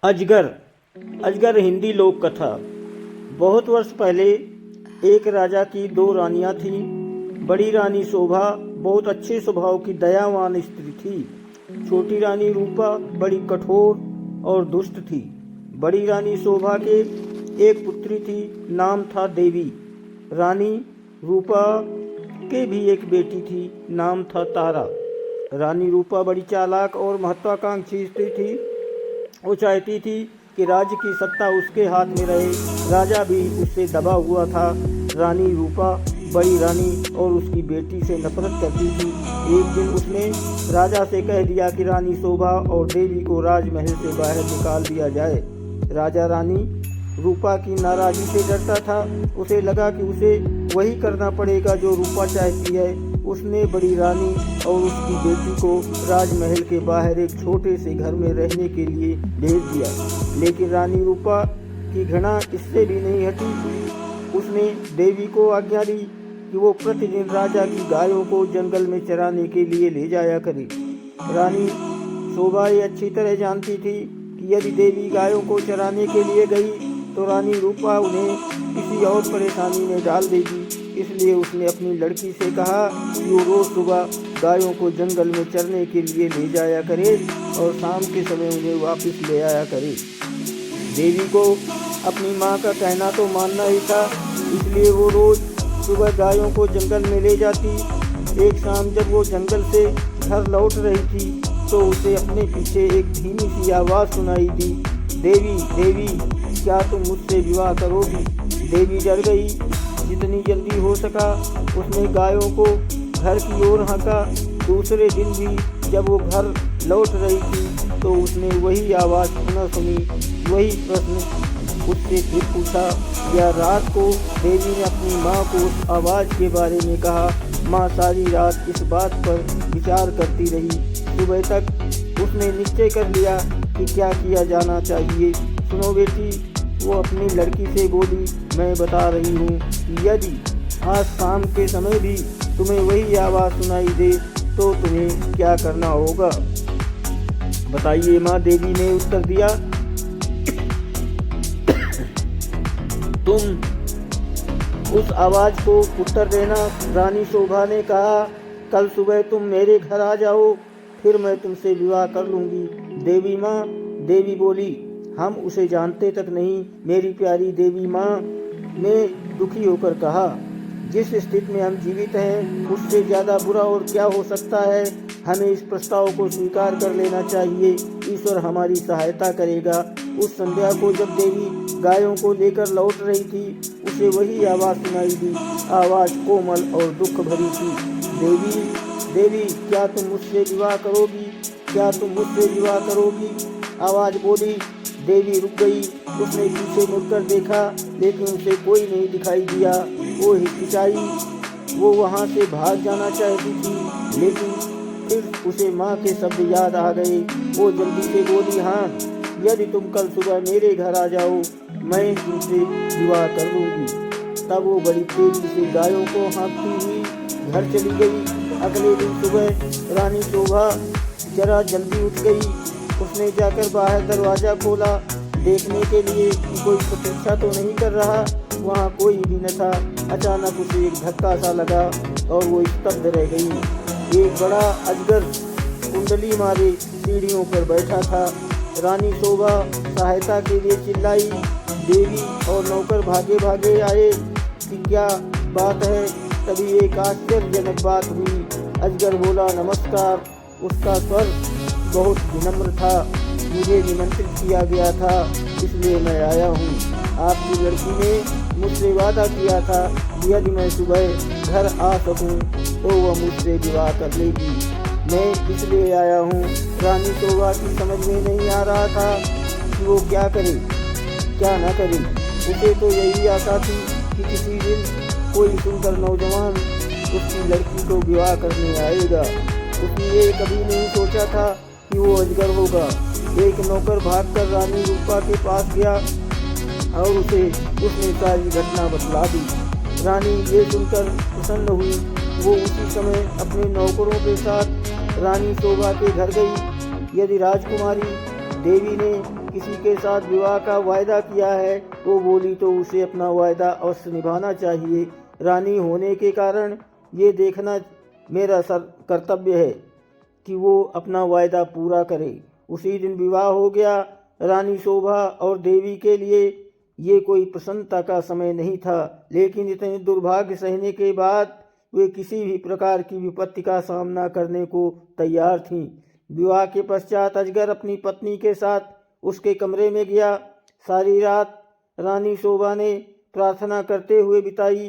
अजगर। अजगर हिंदी लोक कथा। बहुत वर्ष पहले एक राजा की दो रानियां थीं। बड़ी रानी शोभा बहुत अच्छे स्वभाव की दयावान स्त्री थी। छोटी रानी रूपा बड़ी कठोर और दुष्ट थी। बड़ी रानी शोभा के एक पुत्री थी, नाम था देवी। रानी रूपा के भी एक बेटी थी, नाम था तारा। रानी रूपा बड़ी चालाक और महत्वाकांक्षी स्त्री थी। वो चाहती थी कि राज्य की सत्ता उसके हाथ में रहे। राजा भी उससे दबा हुआ था। रानी रूपा बड़ी रानी और उसकी बेटी से नफरत करती थी। एक दिन उसने राजा से कह दिया कि रानी शोभा और देवी को राजमहल से बाहर निकाल दिया जाए। राजा रानी रूपा की नाराजगी से डरता था। उसे लगा कि उसे वही करना पड़ेगा जो रूपा चाहती है। उसने बड़ी रानी और उसकी बेटी को राजमहल के बाहर एक छोटे से घर में रहने के लिए भेज दिया। लेकिन रानी रूपा की घृणा इससे भी नहीं हटी। उसने देवी को आज्ञा दी कि वो प्रतिदिन राजा की गायों को जंगल में चराने के लिए ले जाया करे। रानी शोभा ये अच्छी तरह जानती थी कि यदि देवी गायों को चराने के लिए गई तो रानी रूपा उन्हें किसी और परेशानी में डाल देगी। इसलिए उसने अपनी लड़की से कहा कि वो रोज सुबह गायों को जंगल में चरने के लिए ले जाया करे और शाम के समय उन्हें वापस ले आया करे। देवी को अपनी माँ का कहना तो मानना ही था, इसलिए वो रोज सुबह गायों को जंगल में ले जाती। एक शाम जब वो जंगल से घर लौट रही थी तो उसे अपने पीछे एक धीमी सी आवाज़ सुनाई दी, देवी देवी क्या तुम मुझसे विवाह करोगी? देवी डर गई। जितनी जल्दी हो सका उसने गायों को घर की ओर हाँका। दूसरे दिन भी जब वो घर लौट रही थी तो उसने वही आवाज़ पुनः सुनी। वही प्रश्न उससे फिर पूछा। या रात को देवी ने अपनी माँ को उस आवाज़ के बारे में कहा। माँ सारी रात इस बात पर विचार करती रही। सुबह तक उसने निश्चय कर लिया कि क्या किया जाना चाहिए। सुनो बेटी, वो अपनी लड़की से बोली, मैं बता रही हूँ कि यदि आज शाम के समय भी तुम्हें वही आवाज़ सुनाई दे तो तुम्हें क्या करना होगा? बताइए माँ, देवी ने उत्तर दिया, तुम उस आवाज़ को उत्तर देना। रानी शोभा ने कहा, कल सुबह तुम मेरे घर आ जाओ, फिर मैं तुमसे विवाह कर लूँगी। देवी बोली, हम उसे जानते तक नहीं। मेरी प्यारी देवी माँ ने दुखी होकर कहा, जिस स्थिति में हम जीवित हैं उससे ज़्यादा बुरा और क्या हो सकता है। हमें इस प्रस्ताव को स्वीकार कर लेना चाहिए। ईश्वर हमारी सहायता करेगा। उस संध्या को जब देवी गायों को लेकर लौट रही थी उसे वही आवाज़ सुनाई दी। आवाज़ कोमल और दुख भरी थी, देवी क्या तुम मुझसे विवाह करोगी? क्या तुम मुझसे विवाह करोगी? आवाज़ बोली। देवी रुक गई। उसने पीछे मुड़कर देखा लेकिन उसे कोई नहीं दिखाई दिया। वो हिचकिचाई। वो वहाँ से भाग जाना चाहती थी लेकिन फिर उसे माँ के शब्द याद आ गए। वो जल्दी से बोली, हाँ, यदि तुम कल सुबह मेरे घर आ जाओ मैं तुमसे विवाह कर लूँगी। तब वो बड़ी तेजी से गायों को हाँकती हुई घर चली गई। अगले दिन सुबह रानी शोभा जरा जल्दी उठ गई। उसने जाकर बाहर दरवाज़ा खोला देखने के लिए कि कोई प्रतीक्षा तो नहीं कर रहा। वहाँ कोई भी न था। अचानक उसे एक धक्का सा लगा और वो स्तब्ध रह गई। एक बड़ा अजगर कुंडली मारे सीढ़ियों पर बैठा था। रानी शोभा सहायता के लिए चिल्लाई। देवी और नौकर भागे भागे आए कि क्या बात है। तभी एक आश्चर्यजनक बात हुई। अजगर बोला, नमस्कार। उसका स्वर बहुत विनम्र था। मुझे निमंत्रित किया गया था इसलिए मैं आया हूँ। आपकी लड़की ने मुझसे वादा किया था कि यदि मैं सुबह घर आ सकूँ तो वह मुझसे विवाह कर लेगी। मैं इसलिए आया हूँ। रानी शोभा की समझ में नहीं आ रहा था कि वो क्या करे क्या न करे। उसे तो यही आशा थी कि किसी दिन कोई सुंदर नौजवान उसकी लड़की को विवाह करने आएगा। उसने ये कभी नहीं सोचा था कि वो अजगर होगा। एक नौकर भागकर रानी रूपा के पास गया और उसने सारी घटना बतला दी। रानी ये सुनकर प्रसन्न हुई। वो उसी समय अपने नौकरों के साथ रानी शोभा के घर गई। यदि राजकुमारी देवी ने किसी के साथ विवाह का वायदा किया है, वो बोली तो उसे अपना वायदा अवश्य निभाना चाहिए। रानी होने के कारण ये देखना मेरा कर्तव्य है कि वो अपना वायदा पूरा करे। उसी दिन विवाह हो गया। रानी शोभा और देवी के लिए ये कोई प्रसन्नता का समय नहीं था, लेकिन इतने दुर्भाग्य सहने के बाद वे किसी भी प्रकार की विपत्ति का सामना करने को तैयार थीं। विवाह के पश्चात अजगर अपनी पत्नी के साथ उसके कमरे में गया। सारी रात रानी शोभा ने प्रार्थना करते हुए बिताई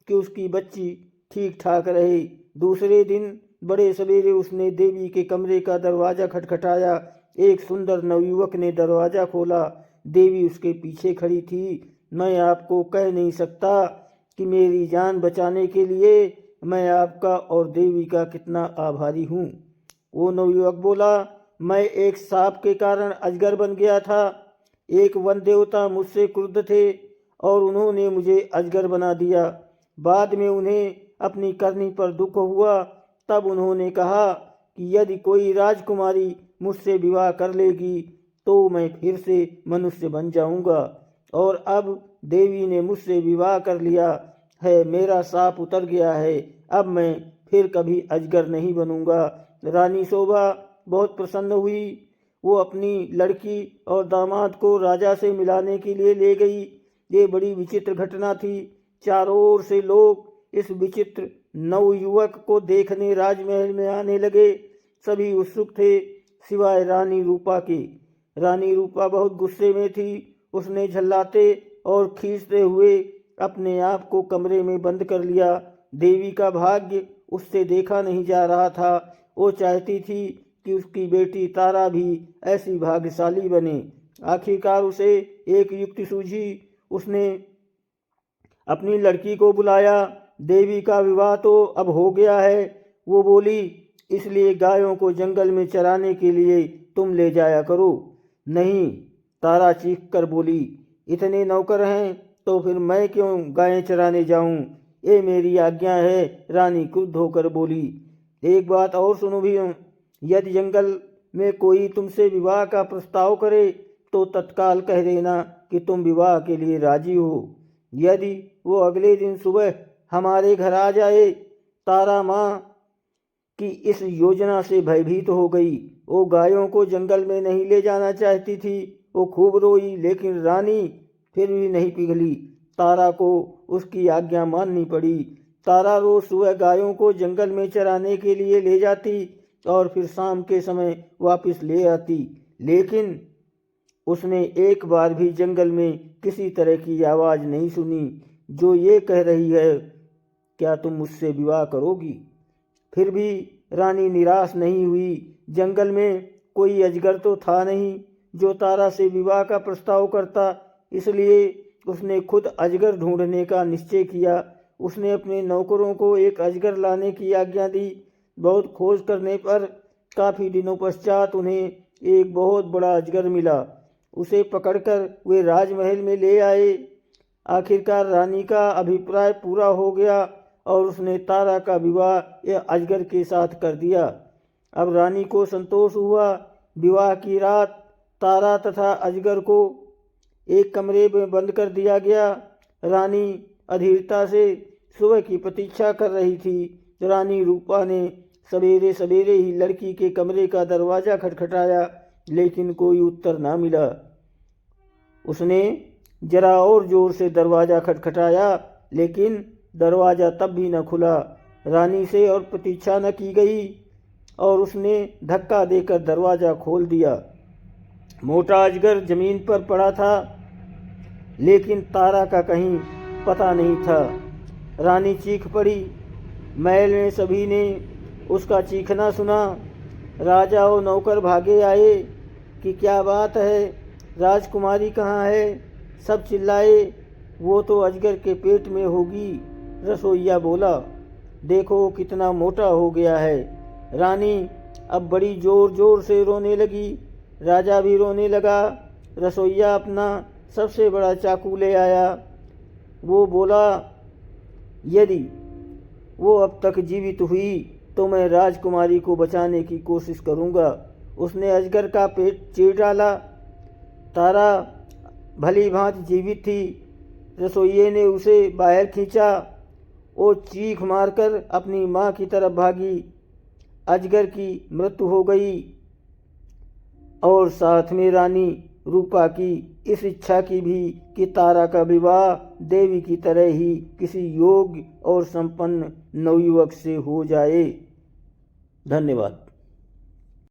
कि उसकी बच्ची ठीक ठाक रहे। दूसरे दिन बड़े सवेरे उसने देवी के कमरे का दरवाज़ा खटखटाया। एक सुंदर नवयुवक ने दरवाज़ा खोला। देवी उसके पीछे खड़ी थी। मैं आपको कह नहीं सकता कि मेरी जान बचाने के लिए मैं आपका और देवी का कितना आभारी हूँ। वो नवयुवक बोला, मैं एक सांप के कारण अजगर बन गया था। एक वन देवता मुझसे क्रुद्ध थे और उन्होंने मुझे अजगर बना दिया। बाद में उन्हें अपनी करनी पर दुख हुआ। तब उन्होंने कहा कि यदि कोई राजकुमारी मुझसे विवाह कर लेगी तो मैं फिर से मनुष्य बन जाऊंगा। और अब देवी ने मुझसे विवाह कर लिया है, मेरा शाप उतर गया है। अब मैं फिर कभी अजगर नहीं बनूंगा। रानी शोभा बहुत प्रसन्न हुई। वो अपनी लड़की और दामाद को राजा से मिलाने के लिए ले गई। ये बड़ी विचित्र घटना थी। चारों ओर से लोग इस विचित्र नवयुवक को देखने राजमहल में आने लगे। सभी उत्सुक थे सिवाय रानी रूपा के। रानी रूपा बहुत गुस्से में थी। उसने झल्लाते और खींचते हुए अपने आप को कमरे में बंद कर लिया। देवी का भाग्य उससे देखा नहीं जा रहा था। वो चाहती थी कि उसकी बेटी तारा भी ऐसी भाग्यशाली बने। आखिरकार उसे एक युक्ति सूझी। उसने अपनी लड़की को बुलाया। देवी का विवाह तो अब हो गया है, वो बोली, इसलिए गायों को जंगल में चराने के लिए तुम ले जाया करो। नहीं, तारा चीख कर बोली, इतने नौकर हैं तो फिर मैं क्यों गायें चराने जाऊं? ये मेरी आज्ञा है। रानी क्रुद्ध होकर बोली, एक बात और सुनो भी, यदि जंगल में कोई तुमसे विवाह का प्रस्ताव करे तो तत्काल कह देना कि तुम विवाह के लिए राजी हो। यदि वो अगले दिन सुबह हमारे घर आ जाए। तारा माँ की इस योजना से भयभीत हो गई। वो गायों को जंगल में नहीं ले जाना चाहती थी। वो खूब रोई, लेकिन रानी फिर भी नहीं पिघली। तारा को उसकी आज्ञा माननी पड़ी। तारा रोज सुबह गायों को जंगल में चराने के लिए ले जाती और फिर शाम के समय वापस ले आती, लेकिन उसने एक बार भी जंगल में किसी तरह की आवाज़ नहीं सुनी जो ये कह रही है, क्या तुम मुझसे विवाह करोगी? फिर भी रानी निराश नहीं हुई। जंगल में कोई अजगर तो था नहीं जो तारा से विवाह का प्रस्ताव करता, इसलिए उसने खुद अजगर ढूंढने का निश्चय किया। उसने अपने नौकरों को एक अजगर लाने की आज्ञा दी। बहुत खोज करने पर काफ़ी दिनों पश्चात उन्हें एक बहुत बड़ा अजगर मिला। उसे पकड़कर वे राजमहल में ले आए। आखिरकार रानी का अभिप्राय पूरा हो गया और उसने तारा का विवाह यह अजगर के साथ कर दिया। अब रानी को संतोष हुआ। विवाह की रात तारा तथा अजगर को एक कमरे में बंद कर दिया गया। रानी अधीरता से सुबह की प्रतीक्षा कर रही थी। रानी रूपा ने सवेरे सवेरे ही लड़की के कमरे का दरवाज़ा खटखटाया, लेकिन कोई उत्तर ना मिला। उसने जरा और जोर से दरवाज़ा खटखटाया, लेकिन दरवाज़ा तब भी न खुला। रानी से और प्रतीक्षा न की गई और उसने धक्का देकर दरवाज़ा खोल दिया। मोटा अजगर जमीन पर पड़ा था, लेकिन तारा का कहीं पता नहीं था। रानी चीख पड़ी। महल में सभी ने उसका चीखना सुना। राजा और नौकर भागे आए कि क्या बात है, राजकुमारी कहाँ है? सब चिल्लाए, वो तो अजगर के पेट में होगी। रसोइया बोला, देखो कितना मोटा हो गया है। रानी अब बड़ी जोर जोर से रोने लगी। राजा भी रोने लगा। रसोइया अपना सबसे बड़ा चाकू ले आया। वो बोला, यदि वो अब तक जीवित हुई तो मैं राजकुमारी को बचाने की कोशिश करूंगा। उसने अजगर का पेट चीर डाला। तारा भली भांति जीवित थी। रसोइये ने उसे बाहर खींचा। वो चीख मारकर अपनी माँ की तरफ भागी। अजगर की मृत्यु हो गई और साथ में रानी रूपा की इस इच्छा की भी कि तारा का विवाह देवी की तरह ही किसी योग्य और संपन्न नवयुवक से हो जाए। धन्यवाद।